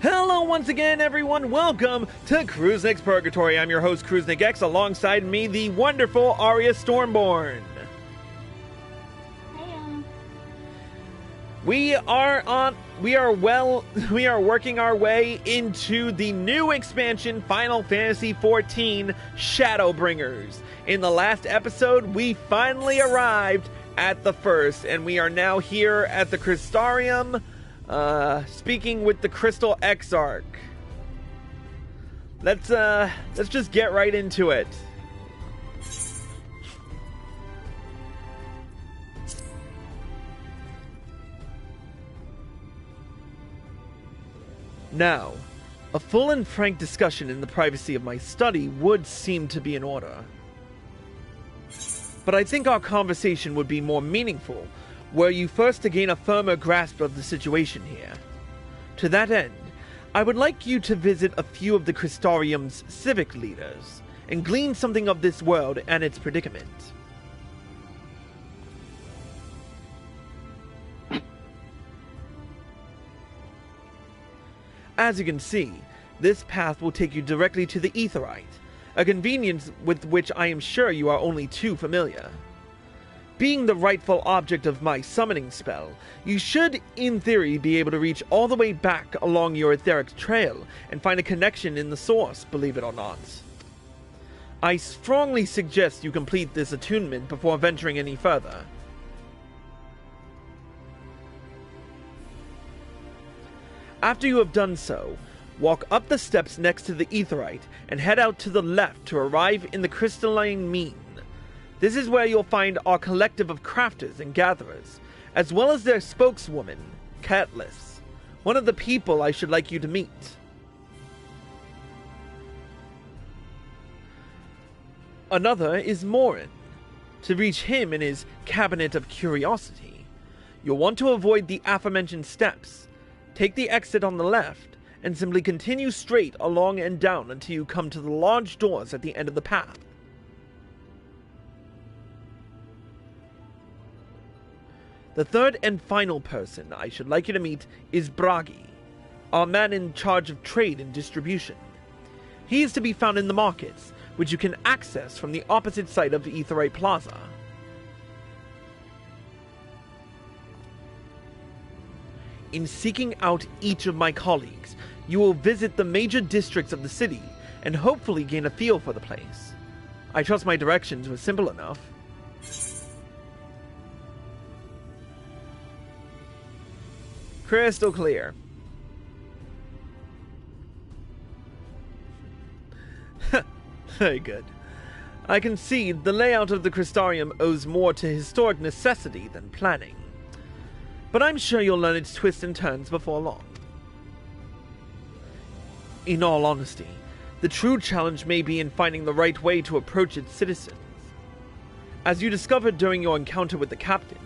Hello once again, everyone. Welcome to Crystarium Purgatory. I'm your host, Crystarium X. Alongside me, the wonderful Arya Stormborn. Hey, We are working our way into the new expansion, Final Fantasy XIV Shadowbringers. In the last episode, we finally arrived at the first, and we are now here at the Crystarium, speaking with the Crystal Exarch. Let's just get right into it. Now, a full and frank discussion in the privacy of my study would seem to be in order. But I think our conversation would be more meaningful were you first to gain a firmer grasp of the situation here. To that end, I would like you to visit a few of the Crystarium's civic leaders and glean something of this world and its predicament. As you can see, this path will take you directly to the Aetheryte, a convenience with which I am sure you are only too familiar. Being the rightful object of my summoning spell, you should, in theory, be able to reach all the way back along your etheric trail and find a connection in the source, believe it or not. I strongly suggest you complete this attunement before venturing any further. After you have done so, walk up the steps next to the Aetheryte and head out to the left to arrive in the crystalline mean. This is where you'll find our collective of crafters and gatherers, as well as their spokeswoman, Caitlys, one of the people I should like you to meet. Another is Morin. To reach him in his Cabinet of Curiosity, you'll want to avoid the aforementioned steps. Take the exit on the left, and simply continue straight along and down until you come to the large doors at the end of the path. The third and final person I should like you to meet is Bragi, our man in charge of trade and distribution. He is to be found in the markets, which you can access from the opposite side of Aetheryte Plaza. In seeking out each of my colleagues, you will visit the major districts of the city and hopefully gain a feel for the place. I trust my directions were simple enough. Crystal clear. Very good. I concede the layout of the Crystarium owes more to historic necessity than planning. But I'm sure you'll learn its twists and turns before long. In all honesty, the true challenge may be in finding the right way to approach its citizens. As you discovered during your encounter with the captain,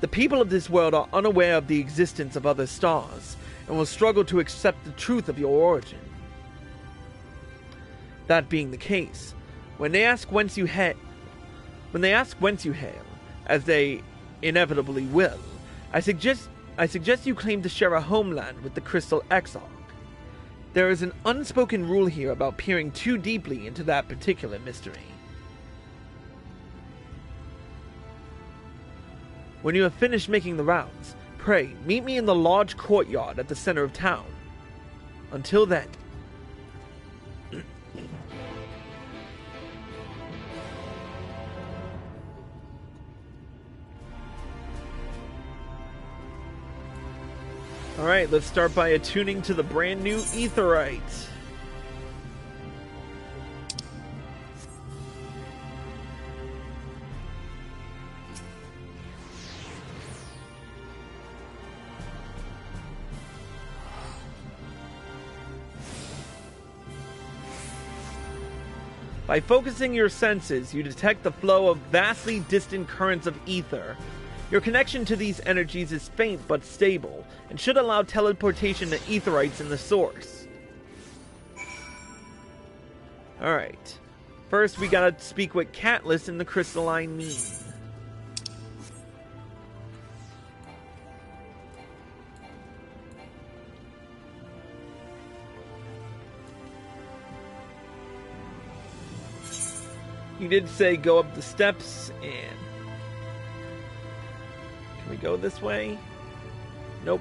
the people of this world are unaware of the existence of other stars, and will struggle to accept the truth of your origin. That being the case, when they ask whence you hail, as they inevitably will, I suggest you claim to share a homeland with the Crystal Exarch. There is an unspoken rule here about peering too deeply into that particular mystery. When you have finished making the rounds, pray meet me in the large courtyard at the center of town. Until then. Alright, let's start by attuning to the brand new Aetheryte. By focusing your senses, you detect the flow of vastly distant currents of ether. Your connection to these energies is faint but stable, and should allow teleportation to Aetherites in the source. Alright. First, we gotta speak with Caitlys in the crystalline mean. He did say go up the steps, and... Can we go this way? Nope.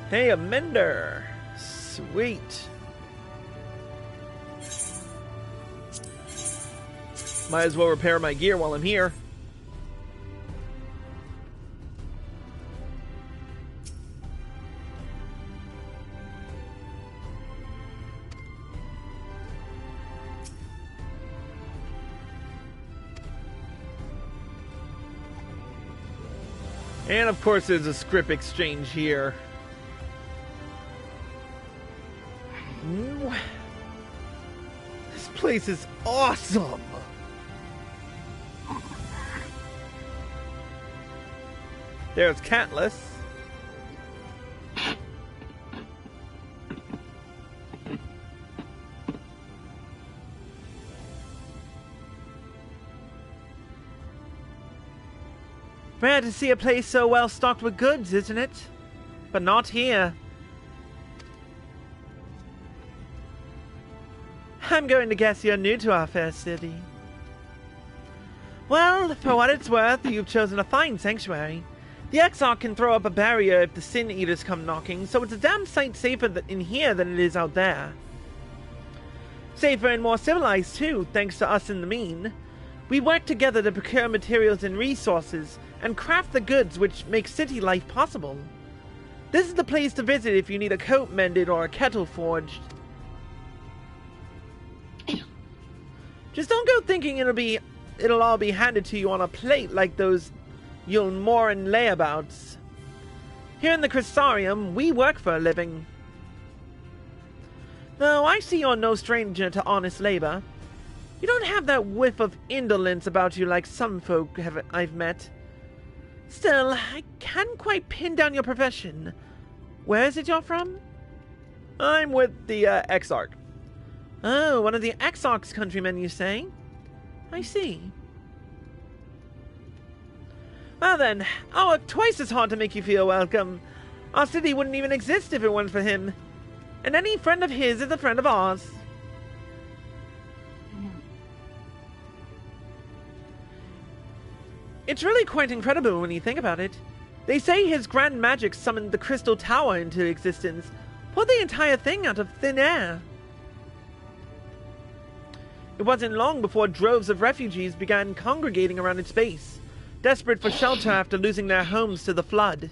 Hey, a mender! Sweet. Might as well repair my gear while I'm here. And of course there's a script exchange here. This place is awesome! There's Catless. Rare to see a place so well stocked with goods, isn't it? But not here. I'm going to guess you're new to our fair city. Well, for what it's worth, you've chosen a fine sanctuary. The Exarch can throw up a barrier if the Sin Eaters come knocking, so it's a damn sight safer in here than it is out there. Safer and more civilized too, thanks to us in the mean. We work together to procure materials and resources, and craft the goods which make city life possible. This is the place to visit if you need a coat mended or a kettle forged. Just don't go thinking it'll all be handed to you on a plate like those Yulmoran layabouts. Here in the Crystarium, we work for a living. Though I see you're no stranger to honest labor. You don't have that whiff of indolence about you like some folk I've met. Still, I can't quite pin down your profession. Where is it you're from? I'm with the Exarch. Oh, one of the Exarch's countrymen, you say? I see. Well then, I'll work twice as hard to make you feel welcome. Our city wouldn't even exist if it weren't for him. And any friend of his is a friend of ours. It's really quite incredible when you think about it. They say his grand magic summoned the Crystal Tower into existence, pulled the entire thing out of thin air. It wasn't long before droves of refugees began congregating around its base, desperate for shelter after losing their homes to the flood.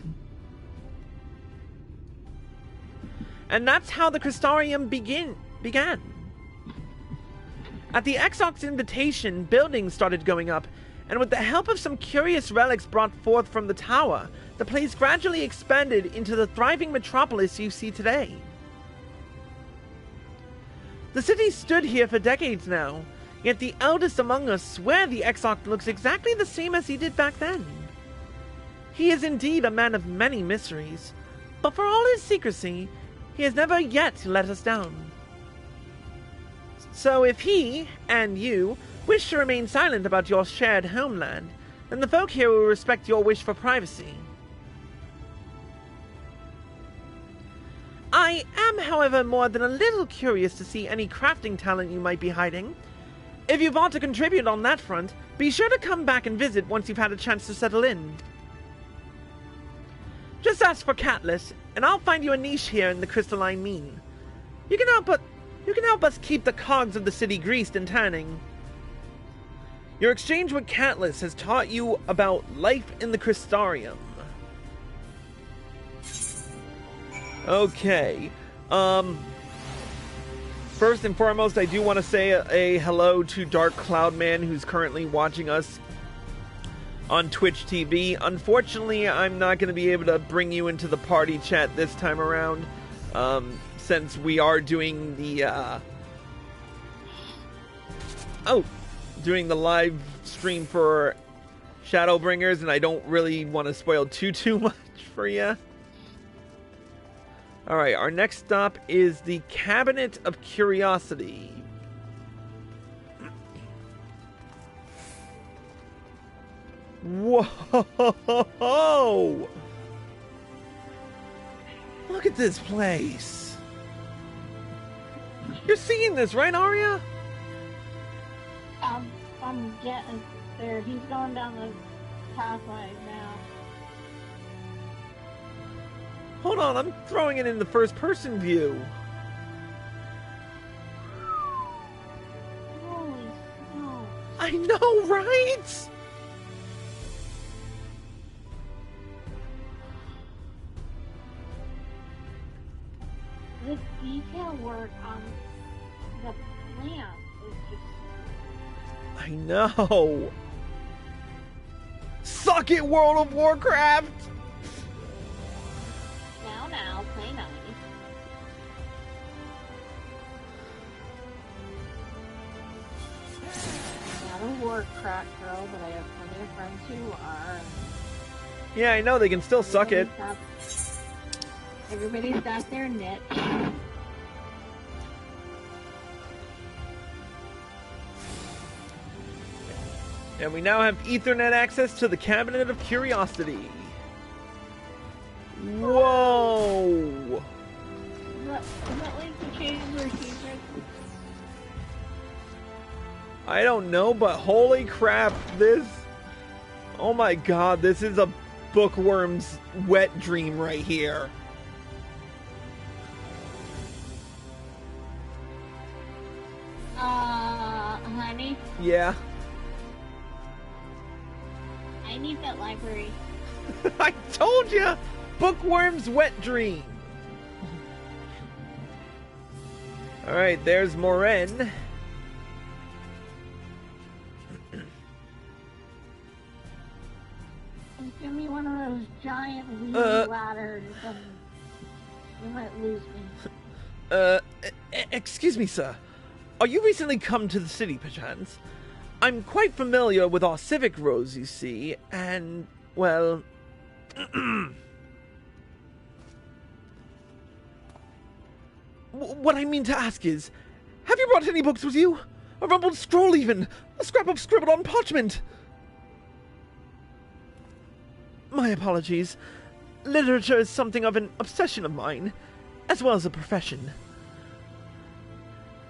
And that's how the Crystarium began. At the Exarch's invitation, buildings started going up, and with the help of some curious relics brought forth from the tower, the place gradually expanded into the thriving metropolis you see today. The city stood here for decades now, yet the eldest among us swear the Exarch looks exactly the same as he did back then. He is indeed a man of many mysteries, but for all his secrecy, he has never yet let us down. So if he, and you, wish to remain silent about your shared homeland, then the folk here will respect your wish for privacy. I am, however, more than a little curious to see any crafting talent you might be hiding. If you want to contribute on that front, be sure to come back and visit once you've had a chance to settle in. Just ask for Catless, and I'll find you a niche here in the crystalline mean. You can help us keep the cogs of the city greased and turning. Your exchange with Catless has taught you about life in the Crystarium. Okay. First and foremost, I do want to say a hello to Dark Cloudman, who's currently watching us on Twitch TV. Unfortunately, I'm not going to be able to bring you into the party chat this time around, since we are doing the, doing the live stream for Shadowbringers, and I don't really want to spoil too much for you. Alright, our next stop is the Cabinet of Curiosity. Whoa! Look at this place? You're seeing this, right, Arya? I'm getting there. He's going down the pathway now. Hold on, I'm throwing it in the first-person view. Holy snow. I know, right? The detail work on the plant is just... I know. Suck it, World of Warcraft! Now, play nice. Not a Warcraft girl, but I have plenty of friends who are. Yeah, I know, they can still suck it. Everybody's got their niche. And we now have Ethernet access to the Cabinet of Curiosity. Whoa! Is that like the change where she's right? I don't know, but holy crap, this... Oh my god, this is a bookworm's wet dream right here. Honey? Yeah? I need that library. I told ya! Bookworm's wet dream! Alright, there's Moren. Give me one of those giant weed ladders and you might lose me. Excuse me, sir. Are you recently come to the city, perchance? I'm quite familiar with our civic rows, you see, and, well... What I mean to ask is, have you brought any books with you? A rumpled scroll even? A scrap of scribbled on parchment? My apologies. Literature is something of an obsession of mine, as well as a profession.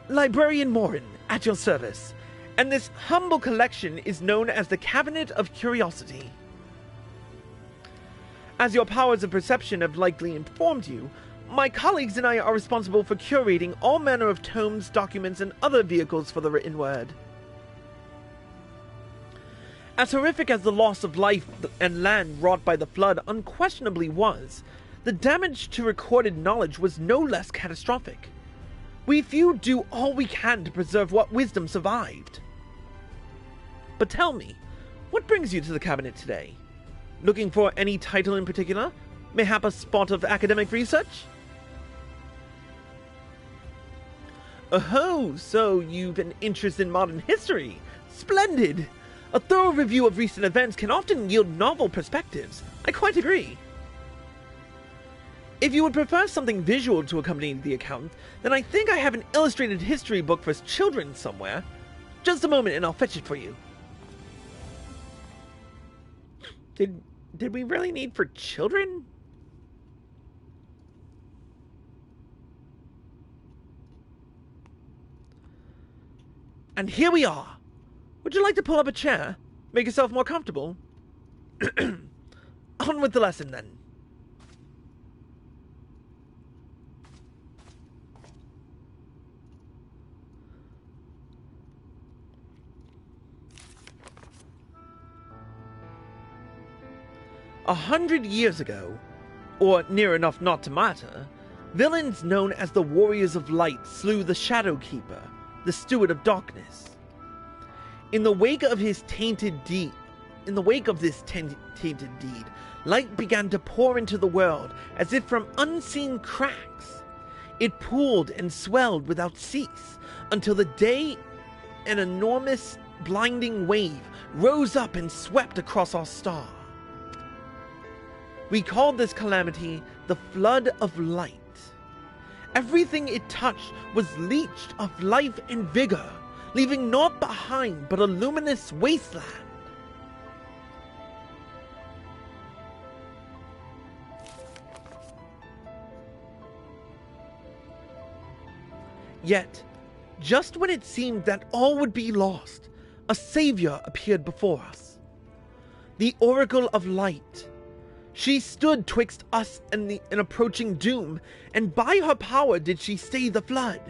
Librarian Morin, at your service. And this humble collection is known as the Cabinet of Curiosity. As your powers of perception have likely informed you, my colleagues and I are responsible for curating all manner of tomes, documents, and other vehicles for the written word. As horrific as the loss of life and land wrought by the flood unquestionably was, the damage to recorded knowledge was no less catastrophic. We few do all we can to preserve what wisdom survived. But tell me, what brings you to the cabinet today? Looking for any title in particular? Mayhap a spot of academic research? Oh, so you've an interest in modern history. Splendid! A thorough review of recent events can often yield novel perspectives. I quite agree. If you would prefer something visual to accompany the account, then I think I have an illustrated history book for children somewhere. Just a moment and I'll fetch it for you. Did we really need for children? And here we are. Would you like to pull up a chair? Make yourself more comfortable? On with the lesson, then. 100 years ago, or near enough not to matter, villains known as the Warriors of Light slew the Shadow Keeper, the Steward of Darkness. In the wake of this tainted deed, light began to pour into the world as if from unseen cracks. It pooled and swelled without cease until the day an enormous, blinding wave rose up and swept across our star. We called this calamity the Flood of Light. Everything it touched was leached of life and vigor, leaving naught behind but a luminous wasteland. Yet, just when it seemed that all would be lost, a savior appeared before us. The Oracle of Light. She stood twixt us and an approaching doom, and by her power did she stay the flood.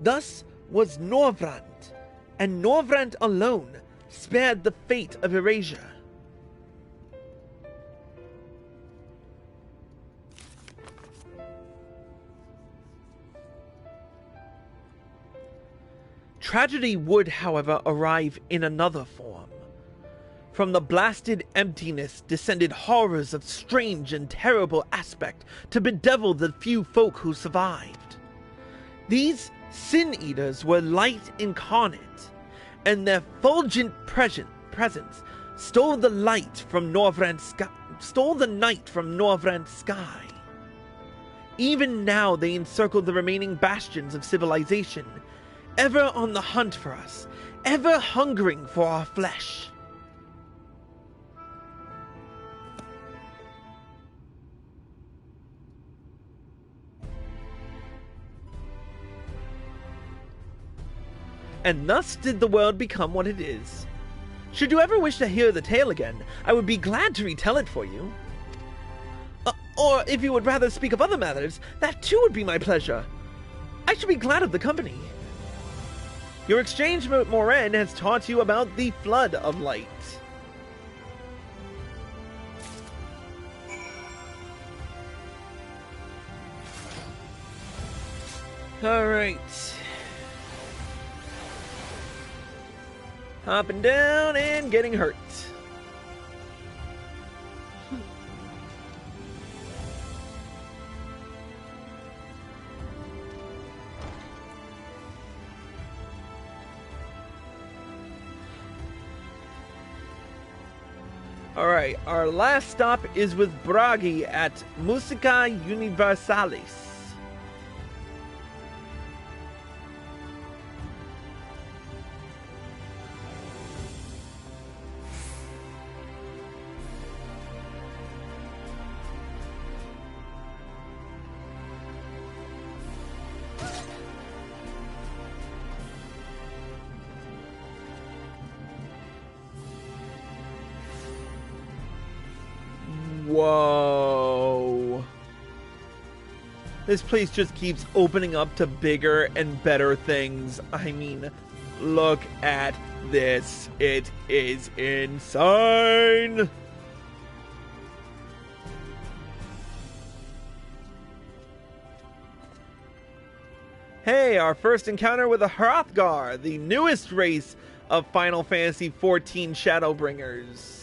Thus was Norvrant, and Norvrant alone spared the fate of Eurasia. Tragedy would, however, arrive in another form. From the blasted emptiness descended horrors of strange and terrible aspect to bedevil the few folk who survived. These sin-eaters were light incarnate, and their fulgent presence stole the night from Norvrant's sky. Even now they encircle the remaining bastions of civilization, ever on the hunt for us, ever hungering for our flesh. And thus did the world become what it is. Should you ever wish to hear the tale again, I would be glad to retell it for you. Or if you would rather speak of other matters, that too would be my pleasure. I should be glad of the company. Your exchange with Moren has taught you about the Flood of Light. Alright. Hopping down and getting hurt. Alright, our last stop is with Bragi at Musica Universalis. Whoa. This place just keeps opening up to bigger and better things. I mean, look at this. It is insane. Hey, our first encounter with a Hrothgar, the newest race of Final Fantasy XIV Shadowbringers.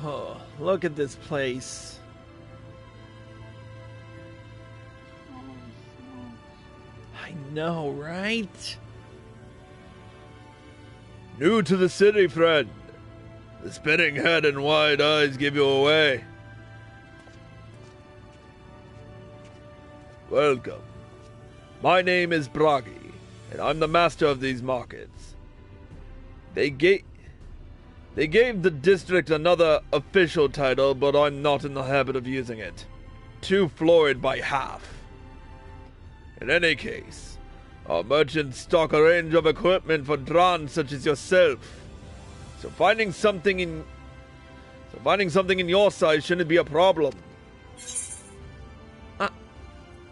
Oh, look at this place. I know, right? New to the city, friend. The spinning head and wide eyes give you away. Welcome. My name is Bragi, and I'm the master of these markets. They gave the district another official title, but I'm not in the habit of using it. Too florid by half. In any case, our merchants stock a range of equipment for Dran such as yourself. So finding something in your size shouldn't be a problem.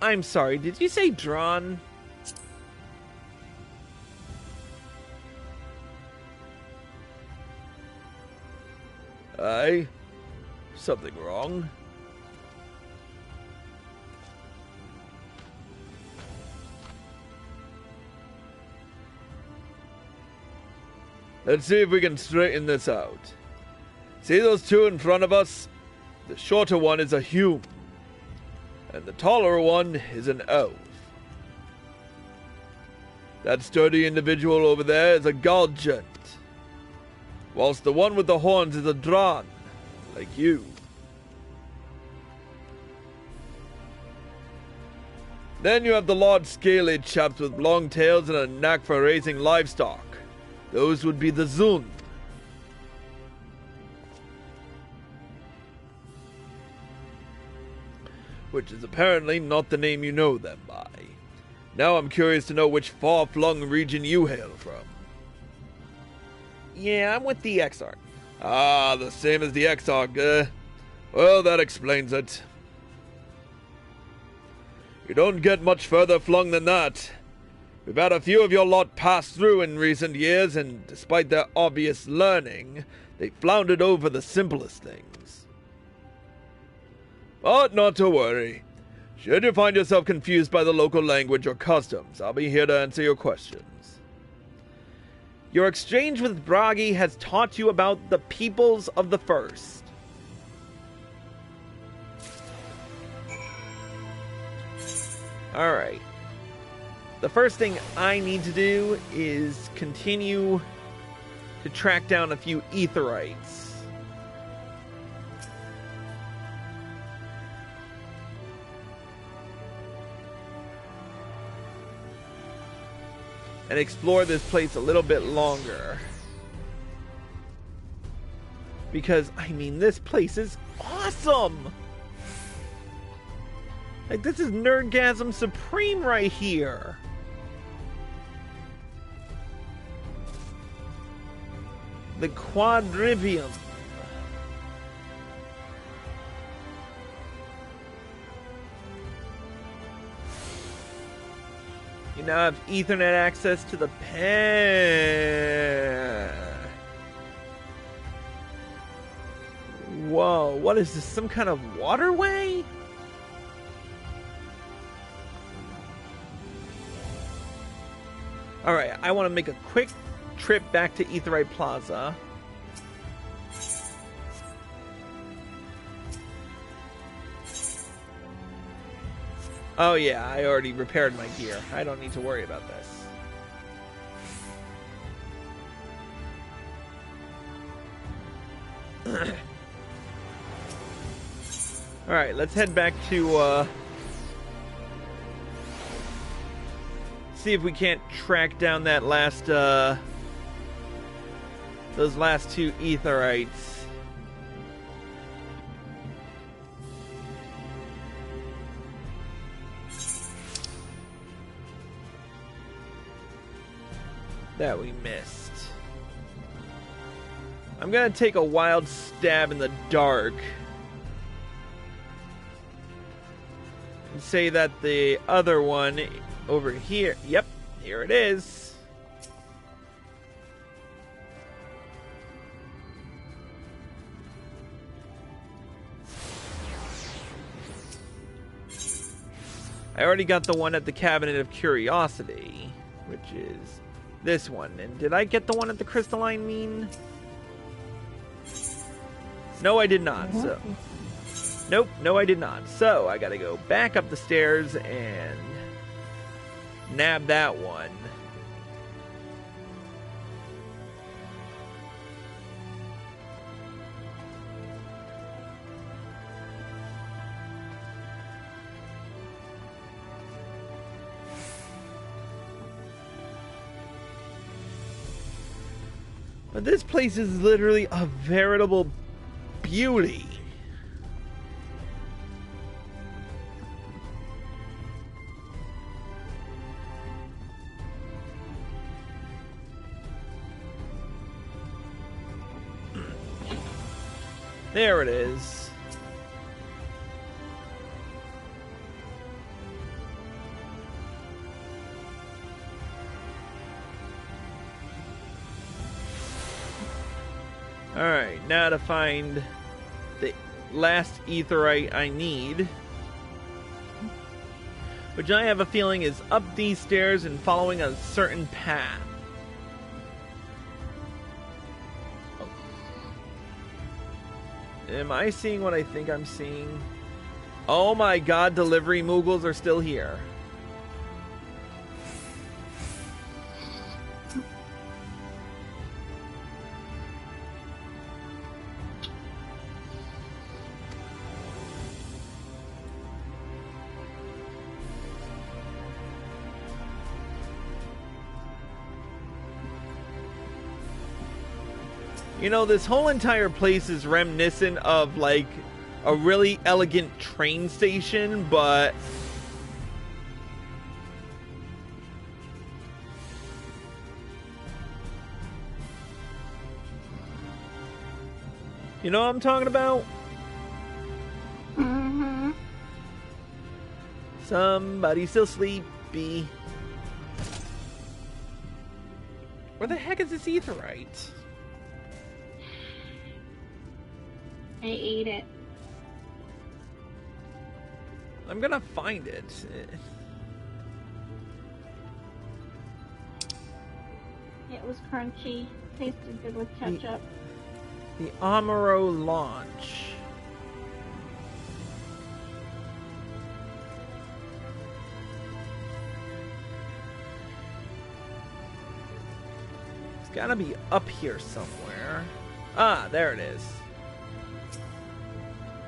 I'm sorry, did you say Dran? Aye? Something wrong? Let's see if we can straighten this out. See those two in front of us? The shorter one is a human, and the taller one is an elf. That sturdy individual over there is a Galgent, whilst the one with the horns is a Dran, like you. Then you have the large scaly chaps with long tails and a knack for raising livestock. Those would be the Zun. Which is apparently not the name you know them by. Now I'm curious to know which far-flung region you hail from. Yeah, I'm with the Exarch. Ah, the same as the Exarch, Well, that explains it. You don't get much further flung than that. We've had a few of your lot pass through in recent years, and despite their obvious learning, they floundered over the simplest things. But not to worry. Should you find yourself confused by the local language or customs, I'll be here to answer your questions. Your exchange with Bragi has taught you about the peoples of the First. Alright. The first thing I need to do is continue to track down a few Aetherites. And explore this place a little bit longer. Because, I mean, this place is awesome! Like, this is Nerdgasm Supreme right here! The Quadrivium. You now have Ethernet access to the pen. Whoa, what is this? Some kind of waterway? Alright, I want to make a quick trip back to Aetherite Plaza. Oh yeah, I already repaired my gear. I don't need to worry about this. Alright, let's head back to, see if we can't track down that last, those last two Aetherites. That we missed. I'm gonna take a wild stab in the dark and say that the other one over here, yep, here it is. I already got the one at the Cabinet of Curiosity, which is this one. And did I get the one at the Crystalline Mine? No, I did not. So, nope, no, I did not. So I gotta go back up the stairs and nab that one. But this place is literally a veritable beauty. There it is. Alright, now to find the last Aetherite I need, which I have a feeling is up these stairs and following a certain path. Am I seeing what I think I'm seeing? Oh my god, delivery Moogles are still here. You know, this whole entire place is reminiscent of, like, a really elegant train station, but... You know what I'm talking about? Mm-hmm. Somebody's still sleepy. Where the heck is this aetheryte? I ate it. I'm gonna find it. It was crunchy. Tasted good with ketchup. The Amaro launch. It's gotta be up here somewhere. Ah, there it is.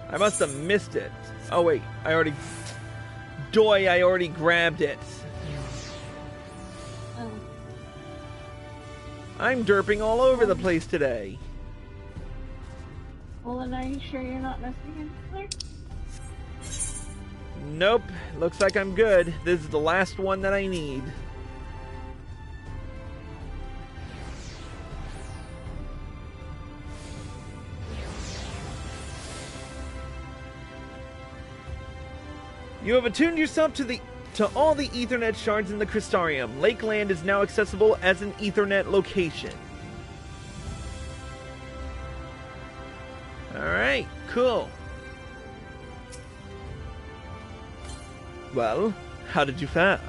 I must have missed it. Oh wait, I already grabbed it. Oh. I'm derping all over the place today. Well, then are you sure you're not missing anything? Nope, looks like I'm good. This is the last one that I need. You have attuned yourself to all the Ethernet shards in the Crystarium. Lakeland is now accessible as an Ethernet location. Alright, cool. Well, how did you fare?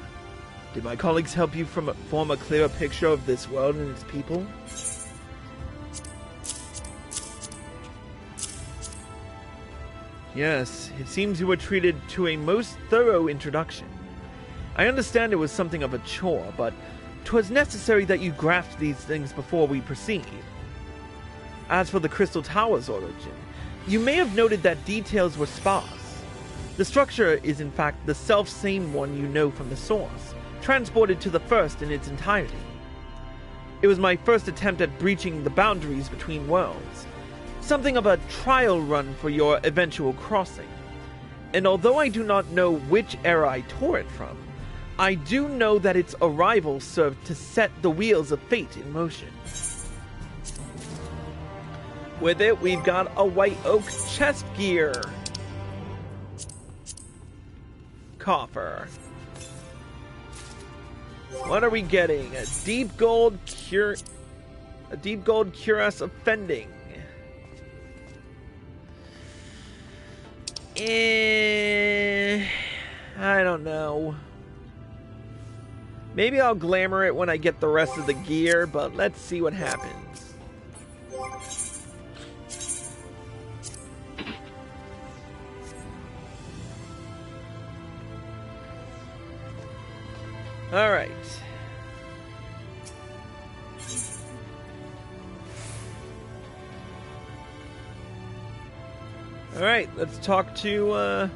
Did my colleagues help you form a clearer picture of this world and its people? Yes, it seems you were treated to a most thorough introduction. I understand it was something of a chore, but 'twas necessary that you grasp these things before we proceed. As for the Crystal Tower's origin, you may have noted that details were sparse. The structure is in fact the self-same one you know from the source, transported to the first in its entirety. It was my first attempt at breaching the boundaries between worlds, something of a trial run for your eventual crossing. And although I do not know which era I tore it from, I do know that its arrival served to set the wheels of fate in motion. With it, we've got a white oak chest gear. Coffer. What are we getting? A deep gold cuirass of fending. I don't know. Maybe I'll glamour it when I get the rest of the gear, but let's see what happens. Alright. Alright, let's talk to,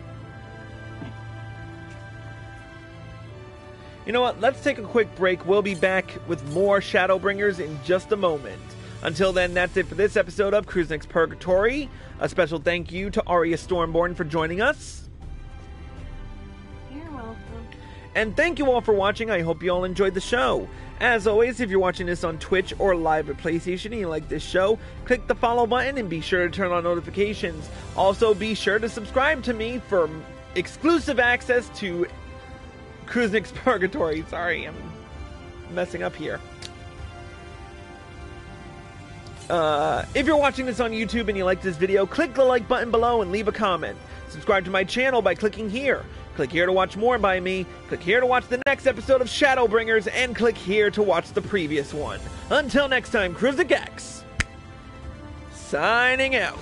You know what, let's take a quick break. We'll be back with more Shadowbringers in just a moment. Until then, that's it for this episode of Crystarium Next Purgatory. A special thank you to Aria Stormborn for joining us. You're welcome. And thank you all for watching. I hope you all enjoyed the show. As always, if you're watching this on Twitch or live at PlayStation and you like this show, click the follow button and be sure to turn on notifications. Also, be sure to subscribe to me for exclusive access to Crystarium Next Purgatory. Sorry, I'm messing up here. If you're watching this on YouTube and you like this video, click the like button below and leave a comment. Subscribe to my channel by clicking here. Click here to watch more by me. Click here to watch the next episode of Shadowbringers, and click here to watch the previous one. Until next time, Crystarium X signing out.